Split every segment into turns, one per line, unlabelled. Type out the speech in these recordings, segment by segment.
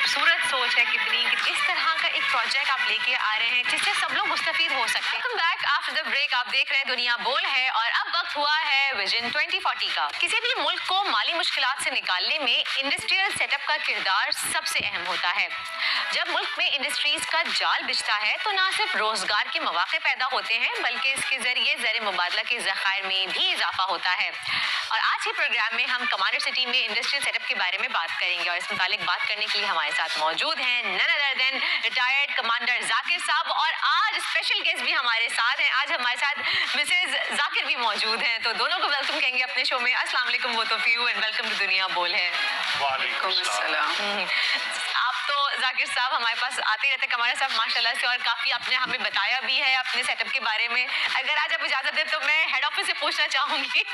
खूबसूरत सोच है कितनी कि इस तरह का एक प्रोजेक्ट आप लेके आ रहे हैं जिससे सब लोग मुस्तफीद हो सकते हैं। Welcome back after the break. आप देख रहे हैं दुनिया बोल है और अब वक्त हुआ है विजन 2040 का। किसी भी मुल्क को माली मुश्किलात से निकालने में इंडस्ट्रियल सेटअप का किरदार सबसे अहम होता है। जब मुल्क में इंडस्ट्रीज का जाल बिछता है तो ना सिर्फ रोजगार के मौके पैदा होते हैं बल्कि इसके जरिए ज़र मुबादला के ज़खायर में भी इजाफा होता है। और आज के प्रोग्राम में हम कमांडर सिटी में इंडस्ट्रियल सेटअप के बारे में बात करेंगे और इस मुतालिक बात करने के लिए हमारे साथ मौजूद हैं none other than retired commander Zakir Sahab और आज स्पेशल गेस्ट भी हमारे साथ हैं। आज हमारे साथ मिसेज जाकिर भी मौजूद हैं, तो दोनों को वेलकम कहेंगे अपने शो में। अस्सलाम वालेकुम both of you and welcome to दुनिया बोल है।
वालेकुम अस्सलाम।
आप तो जाकिर साहब हमारे पास आते रहते कमांडर साहब माशाल्लाह से, और काफी आपने हमें बताया भी है अपने सेटअप के बारे में। अगर आज आप इजाजत दें तो मैं हेड ऑफिस से पूछना चाहूंगी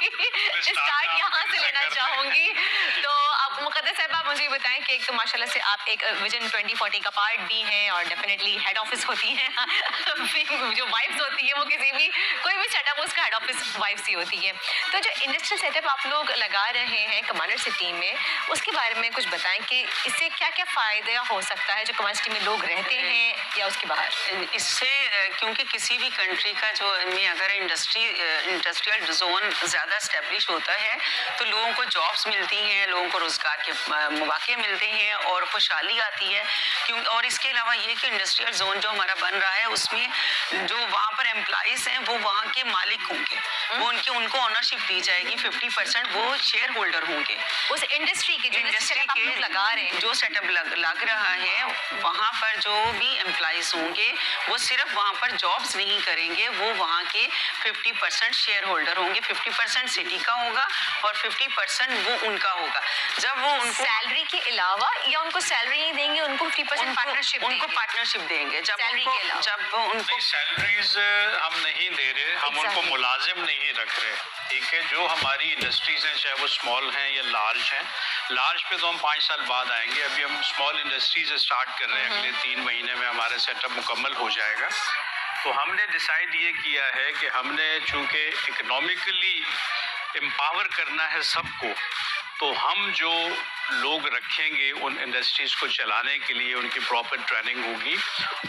स्टार्ट यहाँ से लेना चाहूंगी। तो आप मुकद्दस साहब आप मुझे बताएं कि एक तो माशाल्लाह से आप एक विजन 2040 का पार्ट भी हैं और डेफिनेटली हेड ऑफिस होती है जो वाइफ्स होती है वो किसी भी कोई भी सेटअप उसका हेड ऑफिस वाइफ्स ही होती है। तो जो इंडस्ट्रियल सेटअप आप लोग लगा रहे हैं कमांडर सिटी में, उसके बारे में कुछ बताएं कि इससे क्या क्या फायदा हो सकता है जो कमांडर सिटी में लोग रहते हैं या उसके बाहर।
इससे क्योंकि किसी भी कंट्री का जो में अगर इंडस्ट्रियल जोन ज़्यादा इस्टेब्लिश होता है तो लोगों को जॉब्स मिलती हैं, लोगों को रोज़गार के मौके मिलते हैं और खुशहाली आती है। क्यों और इसके अलावा ये कि इंडस्ट्रियल जोन जो हमारा बन रहा है उसमें जो वहाँ पर एम्प्लॉइज़ हैं वो वहाँ के मालिक होंगे, वो उनको ऑनरशिप दी जाएगी। 50% वो शेयर होल्डर होंगे
उस इंडस्ट्री के लगा रहे हैं।
जो सेटअप लग रहा है वहाँ पर जो भी एम्प्लॉइज होंगे वो सिर्फ वहाँ पर जॉब्स नहीं करेंगे, वो वहाँ के 50% शेयर होल्डर होंगे। 50% सिटी का होगा और 50% वो उनका होगा। जब वो उनको
सैलरी के अलावा या उनको सैलरी नहीं देंगे, उनको 50% पार्टनरशिप
उनको पार्टनरशिप देंगे। जब उनको
सैलरीज हम नहीं दे रहे, हम उनको मुलाजिम नहीं रख रहे। ठीक है, जो हमारी इंडस्ट्रीज हैं चाहे वो स्मॉल हैं या लार्ज हैं, लार्ज पे तो हम 5 साल बाद आएंगे। अभी हम स्मॉल इंडस्ट्रीज स्टार्ट कर रहे हैं, अगले 3 महीने में हमारा सेटअप मुकम्मल हो जाएगा। तो हमने डिसाइड ये किया है कि हमने चूँकि इकोनॉमिकली एम्पावर करना है सबको, तो हम जो लोग रखेंगे उन इंडस्ट्रीज़ को चलाने के लिए उनकी प्रॉपर ट्रेनिंग होगी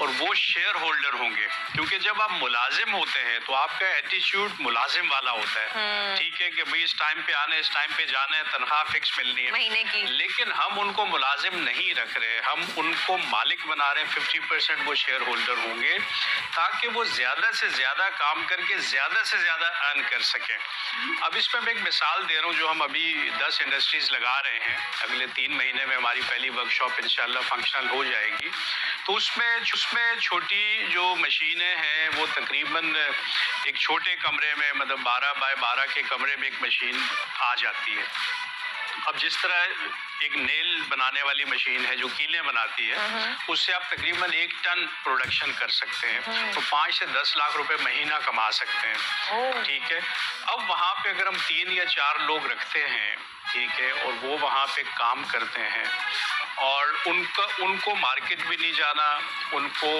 और वो शेयर होल्डर होंगे। क्योंकि जब आप मुलाजिम होते हैं तो आपका एटीट्यूड मुलाजिम वाला होता है। ठीक है कि भाई इस टाइम पे आना है, इस टाइम पे जाना है, तनख्वाह फिक्स मिलनी है
महीने की।
लेकिन हम उनको मुलाजिम नहीं रख रहे, हम उनको मालिक बना रहे हैं। 50% वो शेयर होल्डर होंगे ताकि वो ज़्यादा से ज़्यादा काम करके ज़्यादा से ज़्यादा अर्न कर सकें। अब इसमें मैं एक मिसाल दे रहा हूँ। जो हम अभी 10 इंडस्ट्रीज़ लगा रहे हैं, अगले 3 महीने में हमारी पहली वर्कशॉप इंशाल्लाह फंक्शनल हो जाएगी। तो उसमें छोटी जो मशीनें हैं वो तकरीबन एक छोटे कमरे में, मतलब 12 बाय 12 के कमरे में एक मशीन आ जाती है। अब जिस तरह एक नेल बनाने वाली मशीन है जो कीलें बनाती है, उससे आप तकरीबन 1 टन प्रोडक्शन कर सकते हैं। तो 5 से 10 लाख रुपए महीना कमा सकते हैं। ठीक है, अब वहाँ पे अगर हम 3 या 4 लोग रखते हैं, ठीक है, और वो वहाँ पे काम करते हैं और उनको मार्केट भी नहीं जाना, उनको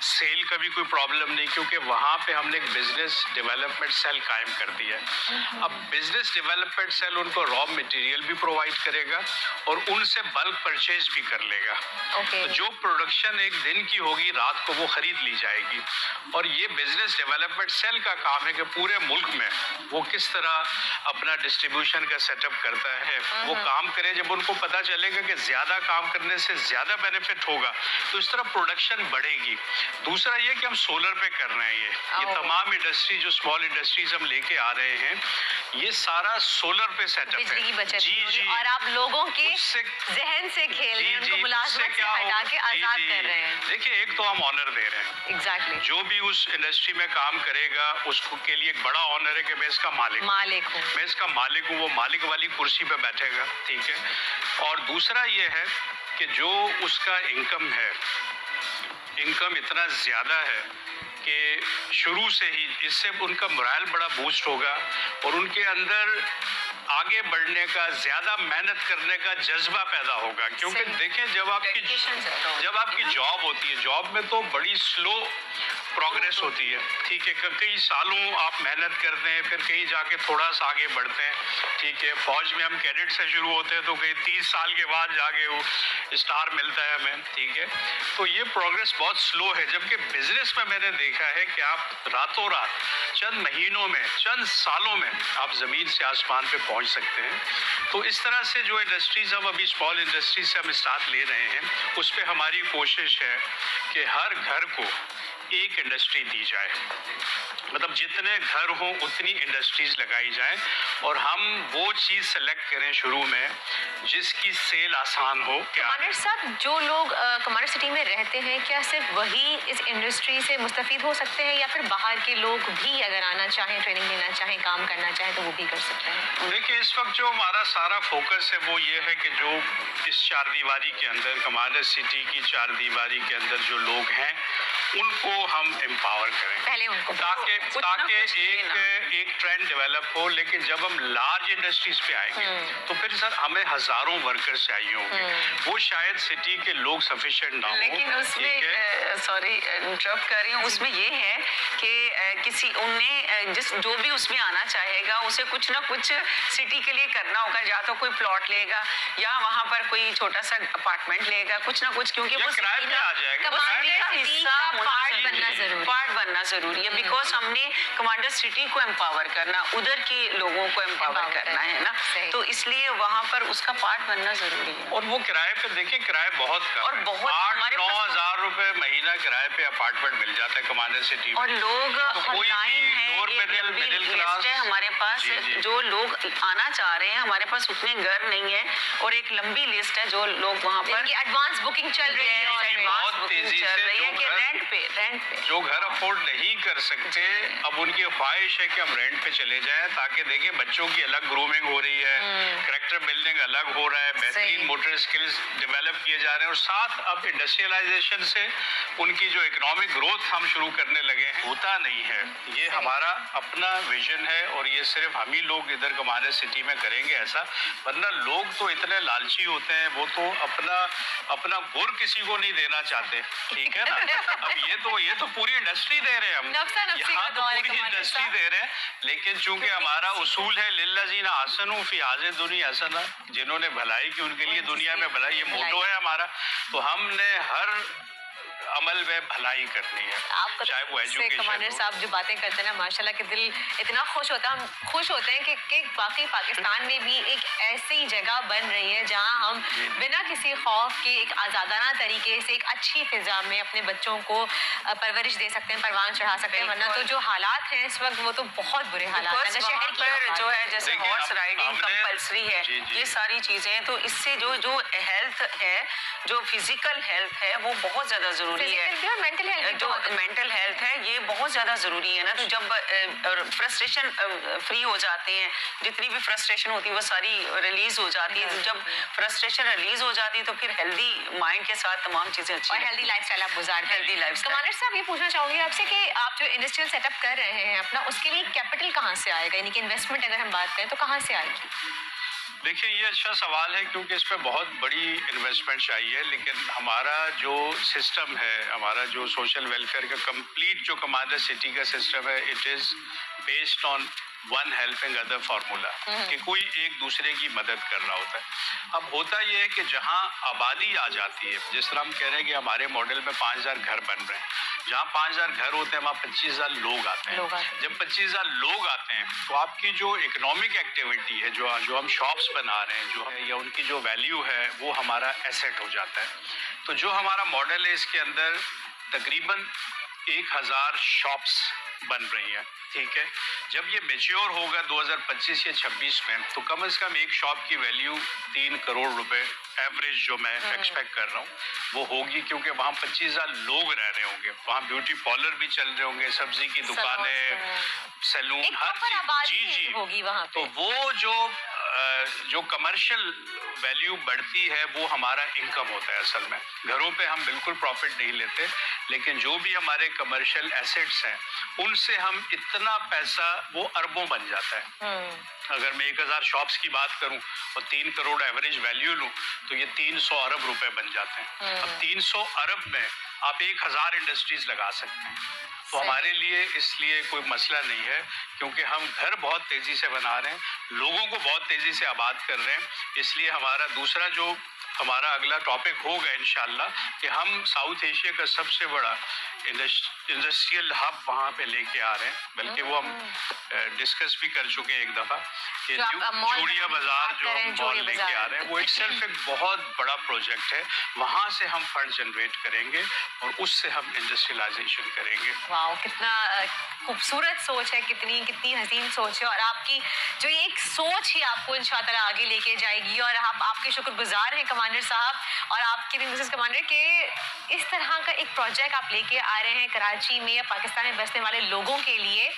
सेल का भी कोई प्रॉब्लम नहीं, क्योंकि वहाँ पे हमने एक बिजनेस डेवलपमेंट सेल कायम कर दिया है। अब बिजनेस डेवलपमेंट सेल उनको रॉ मटेरियल भी प्रोवाइड करेगा और उनसे बल्क परचेज भी कर लेगा। तो जो प्रोडक्शन एक दिन की होगी रात को वो खरीद ली जाएगी। और ये बिजनेस डेवलपमेंट सेल का काम है कि पूरे मुल्क में वो किस तरह अपना डिस्ट्रीब्यूशन का सेटअप करता है, वो काम करे। जब उनको पता चलेगा कि ज्यादा काम करने से ज्यादा बेनिफिट होगा तो इस तरह प्रोडक्शन बढ़ेगी। दूसरा ये कि हम सोलर पे कर रहे हैं। ये तमाम इंडस्ट्री जो स्मॉल इंडस्ट्रीज हम लेके आ रहे हैं, ये सारा सोलर पे सेटअप है।
बिजली की बचत
जी।
और आप लोगों के जहन से खेल रहे हैं, उनको मुलाजमत से हटा के आजाद कर रहे हैं।
देखिए, एक तो हम ऑनर दे रहे हैं।
एग्जैक्टली।
जो भी उस इंडस्ट्री में काम करेगा उसको के लिए एक बड़ा ऑनर है कि मैं इसका मालिक हूँ, मैं इसका मालिक हूँ। वो मालिक वाली कुर्सी पे बैठेगा। ठीक है, और दूसरा ये है कि जो उसका इनकम है, इनकम इतना ज़्यादा है कि शुरू से ही इससे उनका मोरल बड़ा बूस्ट होगा और उनके अंदर आगे बढ़ने का, ज्यादा मेहनत करने का जज्बा पैदा होगा। क्योंकि देखें, जब आपकी जॉब होती है, जॉब में तो बड़ी स्लो प्रोग्रेस होती है, ठीक है। कई सालों आप मेहनत करते हैं, फिर कहीं जाके थोड़ा सा आगे बढ़ते हैं, ठीक है। फौज में हम कैडेट से शुरू होते हैं तो कहीं 30 साल के बाद जाके वो स्टार मिलता है हमें, ठीक है। तो ये प्रोग्रेस बहुत स्लो है। जबकि बिजनेस में मैंने देखा है कि आप रातों रात, चंद महीनों में, चंद सालों में आप जमीन से आसमान पे पहुंच सकते हैं। तो इस तरह से जो इंडस्ट्रीज हम अभी स्मॉल इंडस्ट्रीज से हम स्टार्ट ले रहे हैं, उस पर हमारी कोशिश है कि हर घर को एक इंडस्ट्री दी जाए। मतलब जितने घर हों उतनी इंडस्ट्रीज लगाई जाए, और हम वो चीज सेलेक्ट करें शुरू में जिसकी सेल आसान हो।
कमांडर साहब, जो लोग कमांडर सिटी में रहते हैं, क्या सिर्फ वही इस इंडस्ट्री से मुस्तफीद हो सकते हैं, या फिर बाहर के लोग भी अगर आना चाहें, ट्रेनिंग लेना चाहें, काम करना चाहें, तो वो भी कर सकते हैं?
देखिए, इस वक्त जो हमारा सारा फोकस है वो ये है कि जो इस चार दीवारी के अंदर, कमांडर सिटी की चार दीवारी के अंदर जो लोग हैं, उनको हम एम्पावर करें,
पहले उनको,
ताकि एक ट्रेंड डेवलप हो। लेकिन जब हम लार्ज इंडस्ट्रीज पे आएंगे तो फिर सर हमें हजारों वर्कर्स चाहिए होंगे, वो शायद सिटी के लोग सफिशिएंट ना हो।
लेकिन उसमें सॉरी इंटरप्ट कर रही हूँ, उसमें ये है कि किसी उन्हें जो भी उसमें आना चाहेगा उसे कुछ ना कुछ सिटी के लिए करना होगा। या तो कोई प्लॉट लेगा, या वहाँ पर कोई छोटा सा अपार्टमेंट लेगा, कुछ ना कुछ, क्योंकि वो
किराए पे आ जाएगा,
पार्ट बनना जरूरी है। बिकॉज हमने कमांडर सिटी को एम्पावर करना, उधर के लोगों को एम्पावर करना है ना, तो इसलिए वहाँ पर उसका पार्ट बनना जरूरी है।
और वो किराए पे, देखिए किराए बहुत कम,
और बहुत
8-9 हज़ार रुपए महीना किराए पे अपार्टमेंट मिल जाता है कमांडर सिटी में।
और लोग
कोई
मिडिल क्लास है हमारे पास, जो लोग आना चाह रहे हैं, हमारे पास उतने घर नहीं है, और एक लंबी लिस्ट है जो लोग वहाँ पर
एडवांस बुकिंग चल रही है,
बहुत तेजी से
कि रेंट पे
जो घर अफोर्ड नहीं कर सकते, अब उनकी ख्वाहिश है कि हम रेंट पे चले जाएं, ताकि देखें बच्चों की अलग ग्रूमिंग हो रही है, कैरेक्टर बिल्डिंग अलग हो रहा है, बेहतरीन मोटर स्किल्स डेवलप किए जा रहे हैं, और साथ अब इंडस्ट्रियलाइजेशन से उनकी जो इकोनॉमिक ग्रोथ हम शुरू करने लगे हैं। होता नहीं है, ये हमारा अपना विजन है, और ये सिर्फ हम ही लोग इधर कमांडर सिटी में करेंगे ऐसा, वरना लोग तो इतने लालची होते हैं, वो तो अपना गुर किसी को नहीं देना चाहते, ठीक है ना। अब ये तो पूरी इंडस्ट्री दे रहे हैं हम, यहाँ तो पूरी इंडस्ट्री दे रहे हैं। लेकिन चूंकि हमारा उसूल है लिल्लज़ीना ahsanu फी हाज़िहि दुनिया हसना, जिन्होंने भलाई की उनके लिए दुनिया में भलाई, ये मोटो है हमारा। तो हमने हर अमल में भलाई करनी है, चाहे वो एजुकेशन।
कमांडर साहब जो बातें करते हैं ना, माशाल्लाह के दिल इतना खुश होता है, हम खुश होते हैं कि बाकी पाकिस्तान में भी एक ऐसी जगह बन रही है जहां हम बिना किसी खौफ के एक आज़ादाना तरीके से एक अच्छी फिजा में अपने बच्चों को परवरिश दे सकते हैं, परवान चढ़ा सकते हैं। वरना तो जो हालात हैं इस वक्त, वो तो बहुत बुरे हालात हैं।
शहर पर जो है, जैसे हॉर्स राइडिंग कंपल्सरी है, ये सारी चीजें, तो इससे जो हेल्थ है, जो फिजिकल हेल्थ है, वो बहुत ज्यादा जरूरी है।
मेंटल हेल्थ,
जो मेंटल हेल्थ है, ये बहुत ज्यादा जरूरी है ना। तो जब फ्रस्ट्रेशन फ्री हो जाते हैं, जितनी भी फ्रस्ट्रेशन होती है वो सारी रिलीज हो जाती है। जब फ्रस्ट्रेशन रिलीज हो जाती है तो फिर हेल्दी माइंड के साथ तमाम चीजें अच्छी,
और हेल्दी लाइफस्टाइल आप गुजारते हैं।
Healthy lifestyle.
कमांडर साहब, ये पूछना चाहूंगी आपसे कि आप जो इंडस्ट्रियल सेटअप कर रहे हैं अपना, उसके लिए कैपिटल कहाँ से आएगा, यानी कि इन्वेस्टमेंट अगर हम बात करें तो कहाँ से आएगी?
देखिए, ये अच्छा सवाल है, क्योंकि इसमें बहुत बड़ी इन्वेस्टमेंट चाहिए। लेकिन हमारा जो सिस्टम है, हमारा जो सोशल वेलफेयर का कंप्लीट जो कमांडर सिटी का सिस्टम है, it is based on one helping other formula, कि कोई एक दूसरे की मदद कर रहा होता है। अब होता यह है कि जहाँ आबादी आ जाती है, जिस तरह हम कह रहे हैं कि हमारे मॉडल में 5000 घर बन रहे हैं, जहाँ 5000 घर होते हैं वहाँ 25000 लोग आते हैं। जब 25000 लोग आते हैं तो आपकी जो इकोनॉमिक एक्टिविटी है, जो हम शॉप्स बना रहे हैं, या उनकी जो वैल्यू है, वो हमारा एसेट हो जाता है। तो जो हमारा मॉडल है, इसके अंदर तकरीबन 1000 शॉप्स बन रही हैं, ठीक है। जब ये मैच्योर होगा 2025 या 26 में, तो कम से कम एक शॉप की वैल्यू 3 करोड़ रुपए एवरेज जो मैं एक्सपेक्ट कर रहा हूँ वो होगी, क्योंकि वहाँ 25000 लोग रह रहे होंगे, वहाँ ब्यूटी पार्लर भी चल रहे होंगे, सब्जी की दुकानें, सैलून, हर चीज होगी वहाँ पे। तो वो जो जो कमर्शियल वैल्यू बढ़ती है वो हमारा इनकम होता है। असल में घरों पे हम बिल्कुल प्रॉफिट नहीं लेते, लेकिन जो भी हमारे कमर्शियल एसेट्स हैं उनसे हम इतना पैसा, वो अरबों बन जाता है। अगर मैं 1000 शॉप्स की बात करूं और 3 करोड़ एवरेज वैल्यू लूं तो ये 300 अरब रुपए बन जाते हैं। अब 300 अरब में आप 1000 इंडस्ट्रीज लगा सकते हैं। तो हमारे लिए इसलिए कोई मसला नहीं है, क्योंकि हम घर बहुत तेजी से बना रहे हैं, लोगों को बहुत तेजी से आबाद कर रहे हैं। इसलिए हमारा दूसरा जो हमारा अगला टॉपिक होगा इंशाल्लाह कि हम साउथ एशिया का सबसे बड़ा इंडस्ट्रियल हब वहाँ पे लेके आ रहे हैं, बल्कि वो हम डिस्कस भी कर चुके हैं एक दफा कि जूड़िया बाजार जो हम मॉल लेके आ रहे हैं वो इटसेल्फ एक बहुत बड़ा प्रोजेक्ट है। वहाँ से हम फंड जनरेट करेंगे और उससे हम इंडस्ट्रियलाइजेशन करेंगे।
वाह, कितना खूबसूरत सोच है, कितनी हसीन सोच है, और आपकी जो ये एक सोच ही आपको इंशाअल्लाह आगे लेके जाएगी। और हम आपके शुक्रगुजार हैं कमांडर साहब और आपके भी मिसेस कमांडर के इस तरह का एक प्रोजेक्ट आप लेके आ रहे हैं कराची में या पाकिस्तान में बसने वाले लोगों के लिए,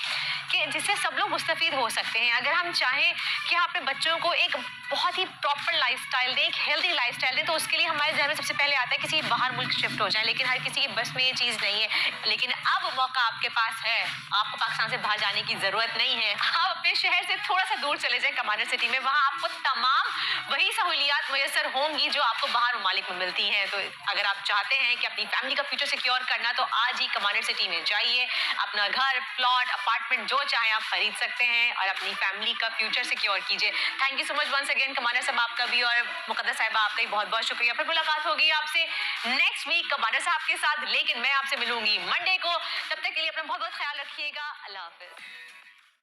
कि जिससे सब लोग मुस्तफीद हो सकते हैं। अगर हम चाहें कि हम अपने बच्चों को एक बहुत ही प्रॉपर लाइफस्टाइल दें, एक हेल्दी लाइफस्टाइल दें, तो उसके लिए हमारे जहन में सबसे पहले आता है किसी बाहर मुल्क शिफ्ट हो जाए, लेकिन हर किसी की बस में ये चीज़ नहीं है। लेकिन अब मौका आपके पास है, आपको पाकिस्तान से बाहर जाने की ज़रूरत नहीं है। आप अपने शहर से थोड़ा सा दूर चले जाएं कमांडर सिटी में, वहाँ आपको तमाम वही सहूलियात मैसर होंगी जो आपको बाहर ममालिक में मिलती हैं। तो अगर आप चाहते हैं कि अपनी फैमिली का फ्यूचर सिक्योर करना, तो आज ही कमांडर सिटी में जाइए, अपना घर, प्लॉट, अपार्टमेंट जो चाहें आप खरीद सकते हैं और अपनी फैमिली का फ्यूचर सिक्योर कीजिए। Thank you so much once again commander Sahab, आपका भी और मुकद्दस साहिबा आपका भी बहुत बहुत शुक्रिया। फिर मुलाकात होगी आपसे नेक्स्ट वीक कमांडर साहब के साथ, लेकिन मैं आपसे मिलूंगी मंडे को। तब तक के लिए अपना बहुत बहुत ख्याल रखिएगा। अल्लाह हाफिज।